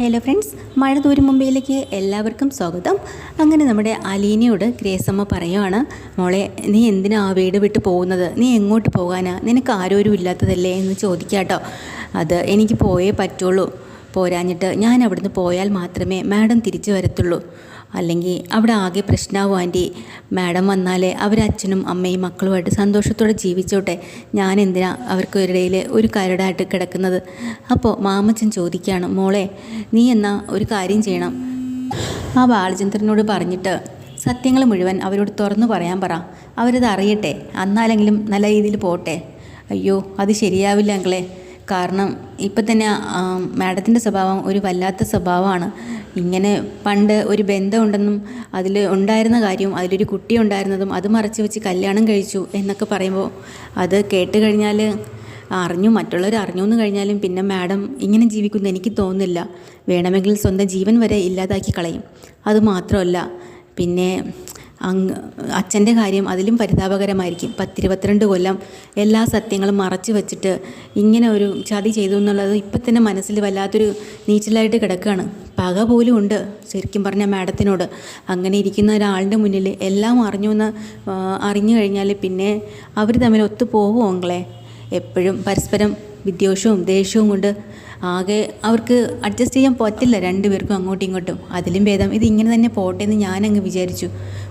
Hello friends, മഴ തോരും മുംബൈയിലേക്ക് എല്ലാവർക്കും സ്വാഗതം. അങ്ങനെ നമ്മുടെ അലീനയോട് ഗ്രേസമ്മ പറയുവാണ്, മോളെ നീ എന്തിനാ ആ വീട് വിട്ട് പോകുന്നത്? നീ എങ്ങോട്ട് പോകാനാ? നിനക്ക് ആരോരും ഇല്ലാത്തതല്ലേ എന്ന് ചോദിക്കാട്ടോ. അത് എനിക്ക് പോയേ പറ്റുള്ളൂ. പോരാഞ്ഞിട്ട് ഞാൻ അവിടുന്ന് പോയാൽ മാത്രമേ മാഡം തിരിച്ചു വരത്തുള്ളൂ. അല്ലെങ്കിൽ അവിടെ ആകെ പ്രശ്നമാവും ആൻറ്റി. മാഡം വന്നാലേ അവരച്ഛനും അമ്മയും മക്കളുമായിട്ട് സന്തോഷത്തോടെ ജീവിച്ചോട്ടെ. ഞാൻ എന്തിനാ അവർക്കിടയിൽ ഒരു കരടായിട്ട് കിടക്കുന്നത്? അപ്പോൾ മാമച്ചൻ ചോദിക്കുകയാണ്, മോളെ നീ എന്നാ ഒരു കാര്യം ചെയ്യണം. ആ ബാലചന്ദ്രനോട് പറഞ്ഞിട്ട് സത്യങ്ങൾ മുഴുവൻ അവരോട് തുറന്നു പറയാൻ പറ. അവരത് അറിയട്ടെ, അന്നാലെങ്കിലും നല്ല രീതിയിൽ പോട്ടെ. അയ്യോ അത് ശരിയാവില്ല അങ്കിളെ. കാരണം ഇപ്പം തന്നെ മാഡത്തിൻ്റെ സ്വഭാവം ഒരു വല്ലാത്ത സ്വഭാവമാണ്. ഇങ്ങനെ പണ്ട് ഒരു ബന്ധമുണ്ടെന്നും അതിൽ ഉണ്ടായിരുന്ന കാര്യവും അതിലൊരു കുട്ടി ഉണ്ടായിരുന്നതും അത് മറച്ചു വെച്ച് കല്യാണം കഴിച്ചു എന്നൊക്കെ പറയുമ്പോൾ അത് കേട്ട് കഴിഞ്ഞാൽ മറ്റുള്ളവർ അറിഞ്ഞു എന്ന് കഴിഞ്ഞാലും പിന്നെ മാഡം ഇങ്ങനെ ജീവിക്കുമെന്ന് എനിക്ക് തോന്നുന്നില്ല. വേണമെങ്കിൽ സ്വന്തം ജീവൻ വരെ ഇല്ലാതാക്കി കളയും. അതുമാത്രമല്ല, പിന്നെ അച്ഛൻ്റെ കാര്യം അതിലും പരിതാപകരമായിരിക്കും. 10-22 കൊല്ലം എല്ലാ സത്യങ്ങളും മറച്ചു വച്ചിട്ട് ഇങ്ങനെ ഒരു ചതി ചെയ്തു എന്നുള്ളത് ഇപ്പം തന്നെ മനസ്സിൽ വല്ലാത്തൊരു നീച്ചലായിട്ട് കിടക്കുകയാണ്. പക പോലും ഉണ്ട് ശരിക്കും പറഞ്ഞാൽ മാഡത്തിനോട്. അങ്ങനെ ഇരിക്കുന്ന ഒരാളുടെ മുന്നിൽ എല്ലാം അറിഞ്ഞു കഴിഞ്ഞാൽ പിന്നെ അവർ തമ്മിൽ ഒത്തു പോകുമോ അങ്ങളെ? എപ്പോഴും പരസ്പരം വിദ്വേഷവും ദേഷ്യവും കൊണ്ട് ആകെ അവർക്ക് അഡ്ജസ്റ്റ് ചെയ്യാൻ പറ്റില്ല രണ്ടുപേർക്കും അങ്ങോട്ടും ഇങ്ങോട്ടും. അതിലും ഭേദം ഇതിങ്ങനെ തന്നെ പോട്ടെ എന്ന് ഞാനങ്ങ് വിചാരിച്ചു.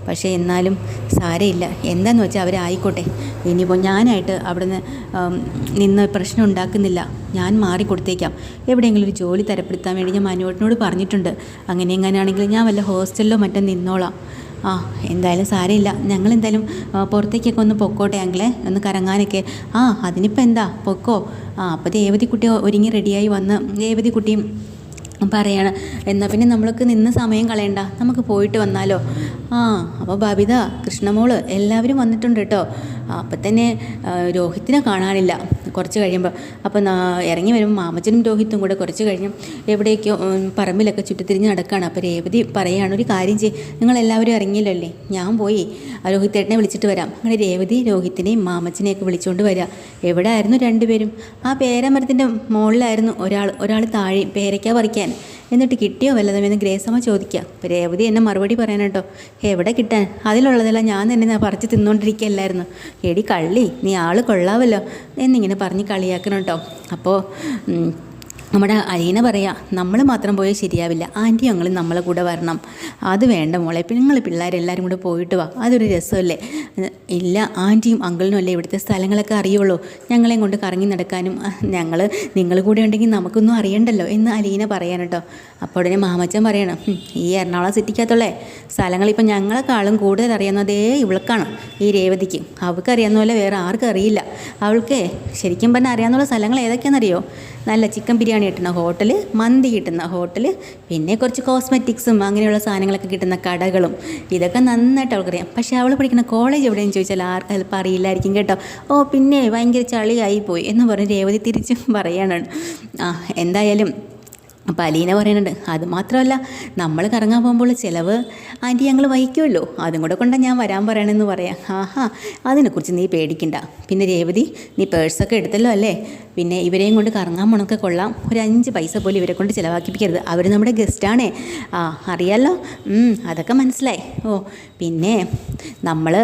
പക്ഷേ എന്നാലും സാരമില്ല, എന്താണെന്ന് വെച്ചാൽ അവരായിക്കോട്ടെ. ഇനിയിപ്പോൾ ഞാനായിട്ട് അവിടുന്ന് നിന്ന് പ്രശ്നം ഉണ്ടാക്കുന്നില്ല. ഞാൻ മാറിക്കൊടുത്തേക്കാം. എവിടെയെങ്കിലും ഒരു ജോലി തരപ്പെടുത്താൻ വേണ്ടി ഞാൻ മനുവേട്ടനോട് പറഞ്ഞിട്ടുണ്ട്. അങ്ങനെ എങ്ങനെയാണെങ്കിൽ ഞാൻ വല്ല ഹോസ്റ്റലിലോ മറ്റോ നിന്നോളാം. എന്തായാലും സാരമില്ല, ഞങ്ങളെന്തായാലും പുറത്തേക്കൊക്കെ ഒന്ന് പൊക്കോട്ടെ അങ്കിളെ, ഒന്ന് കറങ്ങാനൊക്കെ. അതിനിപ്പോൾ എന്താ, പൊക്കോ. അപ്പോൾ രേവതി കുട്ടി ഒരുങ്ങി റെഡിയായി വന്ന് രേവതി കുട്ടിയും പറയാണ്, എന്നാൽ പിന്നെ നമ്മൾക്ക് നിന്ന് സമയം കളയണ്ട, നമുക്ക് പോയിട്ട് വന്നാലോ. അപ്പോൾ ബബിത, കൃഷ്ണമോള് എല്ലാവരും വന്നിട്ടുണ്ട് കേട്ടോ. അപ്പം തന്നെ രോഹിത്തിനെ കാണാനില്ല കുറച്ച് കഴിയുമ്പോൾ. അപ്പോൾ ഇറങ്ങി വരുമ്പോൾ മാമച്ചനും രോഹിത്തും കൂടെ കുറച്ച് കഴിഞ്ഞ് എവിടേക്കോ പറമ്പിലൊക്കെ ചുറ്റിത്തിരിഞ്ഞ് നടക്കുകയാണ്. അപ്പോൾ രേവതി പറയുകയാണ്, ഒരു കാര്യം നിങ്ങളെല്ലാവരും ഇറങ്ങിയില്ലല്ലേ, ഞാൻ പോയി രോഹിത്തേട്ടനെ വിളിച്ചിട്ട് വരാം. അങ്ങനെ രേവതി രോഹിത്തിനെയും മാമച്ചനെയൊക്കെ വിളിച്ചുകൊണ്ട് വരിക. എവിടെ ആയിരുന്നു രണ്ടുപേരും? ആ പേരമരത്തിൻ്റെ മുകളിലായിരുന്നു ഒരാൾ താഴെ പേരയ്ക്ക പറിക്കാൻ. എന്നിട്ട് കിട്ടിയോ വല്ലതുമെന്ന് ഗ്രേസമ്മ ചോദിക്കുക. അപ്പോൾ രേവതി എന്നെ മറുപടി പറയാനട്ടോ, എവിടെ കിട്ടാൻ, അതിലുള്ളതെല്ലാം ഞാൻ തന്നെ പറിച്ച് തിന്നുകൊണ്ടിരിക്കുകയല്ലായിരുന്നു. എടി കള്ളി, നീ ആൾ കൊള്ളാവല്ലോ എന്നിങ്ങനെ പറഞ്ഞ് കളിയാക്കണം കേട്ടോ. അപ്പോൾ നമ്മുടെ അലീന പറയാ, നമ്മൾ മാത്രം പോയാൽ ശരിയാവില്ല, ആൻറ്റി ഞങ്ങളും നമ്മളെ കൂടെ വരണം. അത് വേണ്ട മോളെ, നിങ്ങൾ പിള്ളേരെല്ലാവരും കൂടെ പോയിട്ട് വാ, അതൊരു രസമല്ലേ. ഇല്ല, ആൻറ്റിയും അങ്കിളിനും അല്ലേ ഇവിടുത്തെ സ്ഥലങ്ങളൊക്കെ അറിയുള്ളൂ. ഞങ്ങളെയും കൊണ്ട് കറങ്ങി നടക്കാനും നിങ്ങൾ കൂടെ ഉണ്ടെങ്കിൽ നമുക്കൊന്നും അറിയണ്ടല്ലോ എന്ന് അലീന പറയാൻ കേട്ടോ. അപ്പോൾ ഉടനെ മാമച്ചൻ പറയണം, ഈ എറണാകുളം സിറ്റിക്കകത്തുള്ളേ സ്ഥലങ്ങളിപ്പോൾ ഞങ്ങളെക്കാളും കൂടുതൽ അറിയാവുന്നതേ ഇവൾക്കാണ്, ഈ രേവതിക്ക്. അവൾക്കറിയാവുന്ന പോലെ വേറെ ആർക്കും അറിയില്ല. അവൾക്ക് ശരിക്കും പറഞ്ഞാൽ അറിയാവുന്ന സ്ഥലങ്ങൾ ഏതൊക്കെയാണെന്നറിയോ? നല്ല ചിക്കൻ ബിരിയാണി കിട്ടുന്ന ഹോട്ടൽ, മന്തി കിട്ടുന്ന ഹോട്ടൽ, പിന്നെ കുറച്ച് കോസ്മെറ്റിക്സും അങ്ങനെയുള്ള സാധനങ്ങളൊക്കെ കിട്ടുന്ന കടകളും, ഇതൊക്കെ നന്നായിട്ട് അവൾക്കറിയാം. പക്ഷേ അവൾ പഠിക്കുന്ന കോളേജ് എവിടെയെന്ന് ചോദിച്ചാൽ ആർക്കും ചിലപ്പോൾ അറിയില്ലായിരിക്കും കേട്ടോ. പിന്നെ ഭയങ്കര ചളിയായി പോയി എന്ന് പറഞ്ഞ് രേവതി തിരിച്ചും പറയാണ്. എന്തായാലും അപ്പോൾ അലീന പറയുന്നുണ്ട്, അതുമാത്രമല്ല നമ്മൾ കറങ്ങാൻ പോകുമ്പോൾ ചിലവ് ആൻറ്റി ഞങ്ങൾ വഹിക്കുമല്ലോ, അതും കൂടെ കൊണ്ടാണ് ഞാൻ വരാൻ പറയണമെന്ന് പറയാം. അതിനെക്കുറിച്ച് നീ പേടിക്കണ്ട. പിന്നെ രേവതി, നീ പേഴ്സൊക്കെ എടുത്തല്ലോ അല്ലേ, പിന്നെ ഇവരെയും കൊണ്ട് കറങ്ങാൻ പോണൊക്കെ കൊള്ളാം. ഒരു 5 പൈസ പോലും ഇവരെ കൊണ്ട് ചിലവാക്കിപ്പിക്കരുത്. അവർ നമ്മുടെ ഗസ്റ്റാണേ. അറിയാമല്ലോ. അതൊക്കെ മനസ്സിലായി. പിന്നെ നമ്മൾ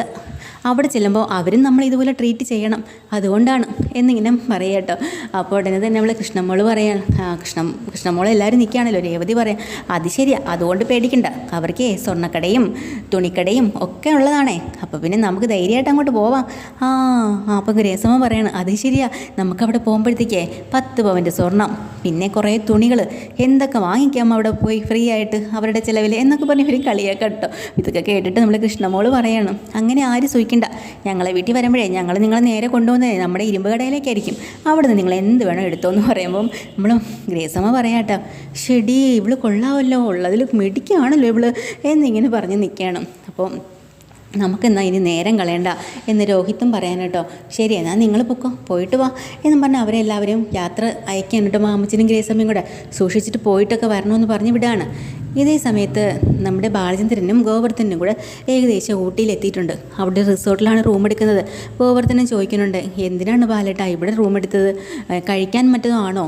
അവിടെ ചെല്ലുമ്പോൾ അവരും നമ്മൾ ഇതുപോലെ ട്രീറ്റ് ചെയ്യണം, അതുകൊണ്ടാണ് എന്നിങ്ങനെ പറയാം കേട്ടോ. അപ്പോൾ ഉടനെ തന്നെ നമ്മൾ കൃഷ്ണമോള് പറയാണ്, കൃഷ്ണമോള് എല്ലാവരും നിൽക്കുകയാണല്ലോ. രേവതി പറയാം, അത് ശരിയാ, അതുകൊണ്ട് പേടിക്കണ്ട, അവർക്ക് സ്വർണ്ണക്കടയും തുണിക്കടയും ഒക്കെ ഉള്ളതാണേ. അപ്പോൾ പിന്നെ നമുക്ക് ധൈര്യമായിട്ട് അങ്ങോട്ട് പോവാം. അപ്പോൾ ഗ്രേസമ്മ പറയാണ്, അത് ശരിയാ, നമുക്കവിടെ പോകുമ്പോഴത്തേക്കേ 10 പവൻ്റെ സ്വർണം, പിന്നെ കുറേ തുണികൾ, എന്തൊക്കെ വാങ്ങിക്കാം അവിടെ പോയി ഫ്രീ ആയിട്ട് അവരുടെ ചിലവിൽ എന്നൊക്കെ പറഞ്ഞ് ഇവർ കളിയാക്കാം കേട്ടോ. ഇതൊക്കെ കേട്ടിട്ട് നമ്മൾ കൃഷ്ണമോള് പറയാണ്, അങ്ങനെ ആരും സൂക്ഷിക്കണ്ട, ഞങ്ങളെ വീട്ടിൽ വരുമ്പോഴേ ഞങ്ങൾ നിങ്ങളെ നേരെ കൊണ്ടുപോകുന്നത് നമ്മുടെ ഇരുമ്പ് കടയിലേക്കായിരിക്കും, അവിടെ നിന്ന് നിങ്ങൾ എന്ത് വേണം എടുത്തോ എന്ന് പറയുമ്പം നമ്മൾ ഗ്രേസമ്മ പറയാട്ടോ, ശരി ഇവള് കൊള്ളാമല്ലോ, ഉള്ളതിൽ മിടിക്കുകയാണല്ലോ ഇവള് എന്നിങ്ങനെ പറഞ്ഞ് നിൽക്കുകയാണ്. അപ്പോൾ നമുക്കെന്നാ ഇനി നേരം കളയണ്ട എന്ന് രോഹിത്തും പറയാൻ കേട്ടോ. ശരി, എന്നാൽ നിങ്ങൾ പോയിട്ട് വാ എന്നും പറഞ്ഞാൽ അവരെല്ലാവരും യാത്ര അയക്കാൻ കേട്ടോ. മാമച്ചനും ഗ്രേസമ്മയും കൂടെ സൂക്ഷിച്ചിട്ട് പോയിട്ടൊക്കെ വരണമെന്ന് പറഞ്ഞ് വിടാണ്. ഇതേ സമയത്ത് നമ്മുടെ ബാലചന്ദ്രനും ഗോവർദ്ധനും കൂടെ ഏകദേശം ഊട്ടിയിലെത്തിയിട്ടുണ്ട്. അവിടെ റിസോർട്ടിലാണ് റൂം എടുക്കുന്നത്. ഗോവർദ്ധനം ചോദിക്കുന്നുണ്ട്, എന്തിനാണ് ബാലേട്ടാ ഇവിടെ റൂം എടുത്തത്? കഴിക്കാൻ മറ്റേതാണോ?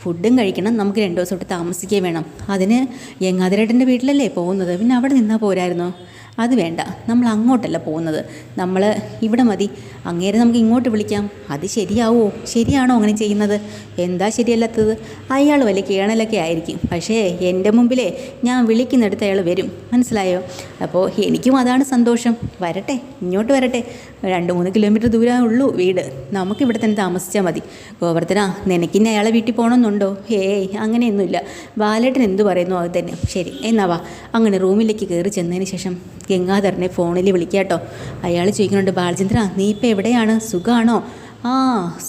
ഫുഡും കഴിക്കണം, നമുക്ക് 2 ദിവസം തൊട്ട് താമസിക്കുകയും വേണം. അതിന് ഗംഗാധരേട്ടൻ്റെ വീട്ടിലല്ലേ പോകുന്നത്, പിന്നെ അവിടെ നിന്നാൽ പോരായിരുന്നോ? അത് വേണ്ട, നമ്മൾ അങ്ങോട്ടല്ല പോകുന്നത്, നമ്മൾ ഇവിടെ മതി. അങ്ങേരെ നമുക്ക് ഇങ്ങോട്ട് വിളിക്കാം. അത് ശരിയാവോ? ശരിയാണോ അങ്ങനെ ചെയ്യുന്നത്? എന്താ ശരിയല്ലാത്തത്? അയാൾ വലിയ കേണലൊക്കെ ആയിരിക്കും, പക്ഷേ എൻ്റെ മുമ്പിലേ ഞാൻ വിളിക്കുന്നിടത്ത് അയാൾ വരും, മനസ്സിലായോ? അപ്പോൾ എനിക്കും അതാണ് സന്തോഷം. വരട്ടെ, ഇങ്ങോട്ട് വരട്ടെ. 2-3 കിലോമീറ്റർ ദൂരമേ ഉള്ളൂ വീട്, നമുക്കിവിടെ തന്നെ താമസിച്ചാൽ മതി. ഗോവർദ്ധന, നിനക്കിന്നെ അയാളെ വീട്ടിൽ പോകണമെന്നുണ്ടോ? ഏയ്, അങ്ങനെയൊന്നുമില്ല. ബാലേട്ടൻ എന്തു പറയുന്നു അത് തന്നെ. ശരി, എന്നാ വാ. അങ്ങനെ റൂമിലേക്ക് കയറി ചെന്നതിന് ശേഷം ഗംഗാധരനെ ഫോണിൽ വിളിക്കാട്ടോ. അയാൾ ചോദിക്കുന്നുണ്ട്, ബാലചന്ദ്ര നീ ഇപ്പം എവിടെയാണ്? സുഖമാണോ? ആ,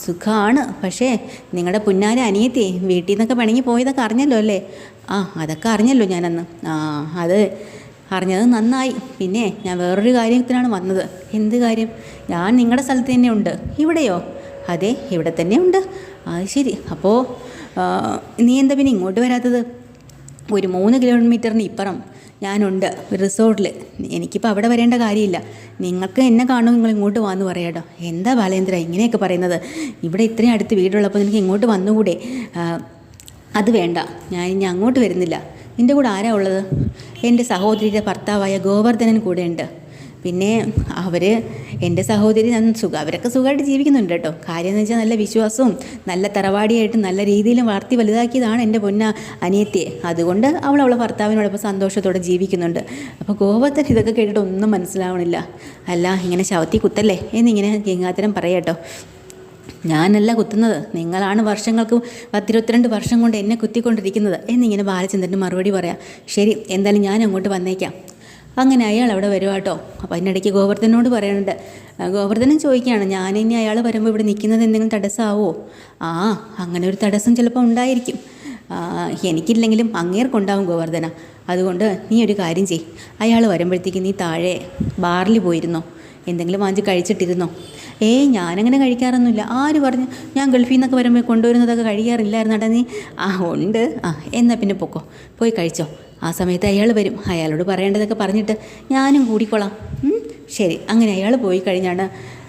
സുഖമാണ്. പക്ഷേ നിങ്ങളുടെ പുന്നാര അനിയത്തി വീട്ടിൽ നിന്നൊക്കെ പിണങ്ങി പോയതൊക്കെ അറിഞ്ഞല്ലോ അല്ലേ? ആ, അതൊക്കെ അറിഞ്ഞല്ലോ ഞാനന്ന്. ആ, അത് അറിഞ്ഞത് നന്നായി. പിന്നെ ഞാൻ വേറൊരു കാര്യത്തിനാണ് വന്നത്. എന്ത് കാര്യം? ഞാൻ നിങ്ങളുടെ സ്ഥലത്ത് തന്നെ ഉണ്ട്. ഇവിടെയോ? അതെ, ഇവിടെ തന്നെ ഉണ്ട്. അത് ശരി. അപ്പോൾ നീ എന്താ പിന്നെ ഇങ്ങോട്ട് വരാത്തത്? ഒരു 3 കിലോമീറ്ററിന് ഇപ്പുറം ഞാനുണ്ട് ഒരു റിസോർട്ടിൽ. എനിക്കിപ്പോൾ അവിടെ വരേണ്ട കാര്യമില്ല. നിങ്ങൾക്ക് എന്നെ കാണും, നിങ്ങൾ ഇങ്ങോട്ട് വന്ന് പറയാട്ടോ. എന്താ ബാലേന്ദ്ര ഇങ്ങനെയൊക്കെ പറയുന്നത്? ഇവിടെ ഇത്രയും അടുത്ത് വീടുള്ളപ്പോൾ നിനക്ക് ഇങ്ങോട്ട് വന്നുകൂടെ? അത് വേണ്ട, ഞാൻ ഇനി അങ്ങോട്ട് വരുന്നില്ല. നിൻ്റെ കൂടെ ആരാ ഉള്ളത്? എൻ്റെ സഹോദരിയുടെ ഭർത്താവായ ഗോവർദ്ധനൻ കൂടെ ഉണ്ട്. പിന്നെ എൻ്റെ സഹോദരി അവരൊക്കെ സുഖമായിട്ട് ജീവിക്കുന്നുണ്ട് കേട്ടോ. കാര്യം എന്ന് വെച്ചാൽ നല്ല വിശ്വാസവും നല്ല തറവാടിയായിട്ട് നല്ല രീതിയിലും വളർത്തി വലുതാക്കിയതാണ് എൻ്റെ പൊന്ന അനിയത്തിയെ. അതുകൊണ്ട് അവളെ ഭർത്താവിനോടൊപ്പം സന്തോഷത്തോടെ ജീവിക്കുന്നുണ്ട്. അപ്പോൾ ഗോവർദ്ധൻ ഇതൊക്കെ കേട്ടിട്ട് ഒന്നും മനസ്സിലാവണില്ല. അല്ല, ഇങ്ങനെ ശവത്തി കുത്തല്ലേ എന്നിങ്ങനെ ഗംഗാധരൻ പറയാട്ടോ. ഞാനല്ല കുത്തുന്നത്, നിങ്ങളാണ് വർഷങ്ങൾക്ക് 10-22 വർഷം കൊണ്ട് എന്നെ കുത്തിക്കൊണ്ടിരിക്കുന്നത് എന്നിങ്ങനെ ബാലചന്ദ്രന് മറുപടി പറയാം. ശരി, എന്തായാലും ഞാൻ അങ്ങോട്ട് വന്നേക്കാം. അങ്ങനെ അയാൾ അവിടെ വരുക കേട്ടോ. അപ്പോൾ അതിനിടയ്ക്ക് ഗോവർദ്ധനോട് പറയുന്നുണ്ട്. ഗോവർദ്ധനൻ ചോദിക്കുകയാണ്, ഞാനിനി അയാൾ വരുമ്പോൾ ഇവിടെ നിൽക്കുന്നത് എന്തെങ്കിലും തടസ്സമാവോ? ആ, അങ്ങനെ ഒരു തടസ്സം ചിലപ്പോൾ ഉണ്ടായിരിക്കും. എനിക്കില്ലെങ്കിലും അങ്ങേർക്കുണ്ടാവും ഗോവർദ്ധന. അതുകൊണ്ട് നീ ഒരു കാര്യം ചെയ്യ്, അയാൾ വരുമ്പോഴത്തേക്ക് നീ താഴെ ബാറിൽ പോയിരുന്നോ, എന്തെങ്കിലും വാങ്ങിച്ച് കഴിച്ചിട്ടിരുന്നോ? ഏയ്, ഞാനങ്ങനെ കഴിക്കാറൊന്നുമില്ല. ആര് പറഞ്ഞു? ഞാൻ ഗൾഫിൽ നിന്നൊക്കെ വരുമ്പോൾ കൊണ്ടുവരുന്നതൊക്കെ കഴിക്കാറില്ലായിരുന്നേട്ടാ നീ? ആ, ഉണ്ട്. ആ, എന്നാൽ പിന്നെ പൊക്കോ, പോയി കഴിച്ചോ. ആ സമയത്ത് അയാൾ വരും, അയാളോട് പറയേണ്ടതൊക്കെ പറഞ്ഞിട്ട് ഞാനും കൂടിക്കോളാം. ശരി. അങ്ങനെ അയാൾ പോയി കഴിഞ്ഞാണ്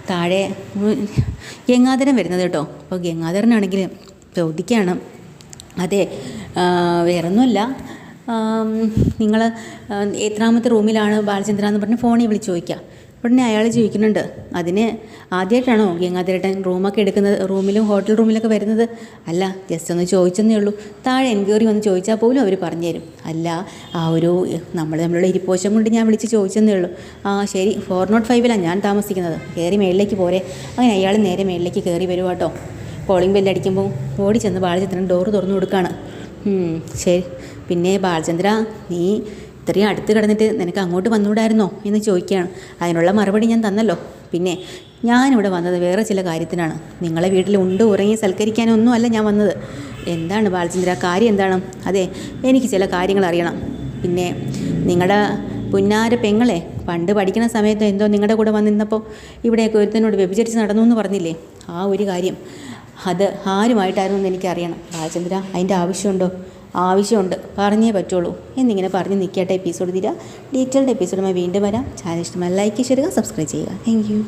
താഴെ ഗംഗാധരൻ വരുന്നത് കേട്ടോ. അപ്പോൾ ഗംഗാധരനാണെങ്കിൽ ചോദിക്കുകയാണ്, അതെ, വേറൊന്നുമല്ല, നിങ്ങൾ എത്രാമത്തെ റൂമിലാണ് ബാലചന്ദ്ര എന്ന് പറഞ്ഞ് ഫോണിൽ വിളിച്ച് ചോദിക്കുക. ഉടനെ അയാൾ ചോദിക്കുന്നുണ്ട്, അതിന് ആദ്യമായിട്ടാണോ ഗംഗാധരേട്ടൻ റൂമൊക്കെ എടുക്കുന്നത്, റൂമിലും ഹോട്ടൽ റൂമിലൊക്കെ വരുന്നത്? അല്ല, ജസ്റ്റ് ഒന്ന് ചോദിച്ചെന്നേ ഉള്ളൂ. താഴെ എൻക്വയറി വന്ന് ചോദിച്ചാൽ പോലും അവർ പറഞ്ഞു തരും. അല്ല, ആ ഒരു നമ്മളുള്ള ഇരിപ്പോശം കൊണ്ട് ഞാൻ വിളിച്ച് ചോദിച്ചെന്നേ ഉള്ളൂ. ആ, ശരി, 405 ഞാൻ താമസിക്കുന്നത്, കയറി മേളിലേക്ക് പോരെ. അങ്ങനെ അയാൾ നേരെ മേളിലേക്ക് കയറി വരുക കേട്ടോ. കോളിംഗ് ബെല്ലടിക്കുമ്പോൾ ഓടി ചെന്ന് ബാലചന്ദ്രൻ ഡോറ് തുറന്നു കൊടുക്കുകയാണ്. ശരി. പിന്നെ ബാലചന്ദ്ര, നീ ഇത്രയും അടുത്ത് കിടന്നിട്ട് നിനക്ക് അങ്ങോട്ട് വന്നുകൂടായിരുന്നോ എന്ന് ചോദിക്കുകയാണ്. അതിനുള്ള മറുപടി ഞാൻ തന്നല്ലോ. പിന്നെ ഞാനിവിടെ വന്നത് വേറെ ചില കാര്യത്തിനാണ്. നിങ്ങളെ വീട്ടിൽ ഉറങ്ങി സൽക്കരിക്കാനൊന്നും അല്ല ഞാൻ വന്നത്. എന്താണ് ബാലചന്ദ്ര, കാര്യം എന്താണ്? അതെ, എനിക്ക് ചില കാര്യങ്ങൾ അറിയണം. പിന്നെ നിങ്ങളുടെ പുന്നാര പെങ്ങളെ പണ്ട് പഠിക്കുന്ന സമയത്ത് എന്തോ നിങ്ങളുടെ കൂടെ വന്നിരുന്നപ്പോൾ ഇവിടെയൊക്കെ ഒരുത്തനോട് വ്യഭിചരിച്ച് നടന്നു എന്ന് പറഞ്ഞില്ലേ, ആ ഒരു കാര്യം അത് ആരുമായിട്ടായിരുന്നു എന്ന് എനിക്കറിയണം. ബാലചന്ദ്ര, അതിൻ്റെ ആവശ്യമുണ്ടോ? ആവശ്യമുണ്ട്, പറഞ്ഞേ പറ്റുള്ളൂ എന്നിങ്ങനെ പറഞ്ഞ് നിൽക്കട്ടെ. എപ്പിസോഡ് തീരാ. ഡീറ്റെയിൽഡ് എപ്പിസോഡുമായി വീണ്ടും വരാം. ചാനൽ ഇഷ്ടമായി ലൈക്ക് ചെയ്യുക, സബ്സ്ക്രൈബ് ചെയ്യുക. Thank you.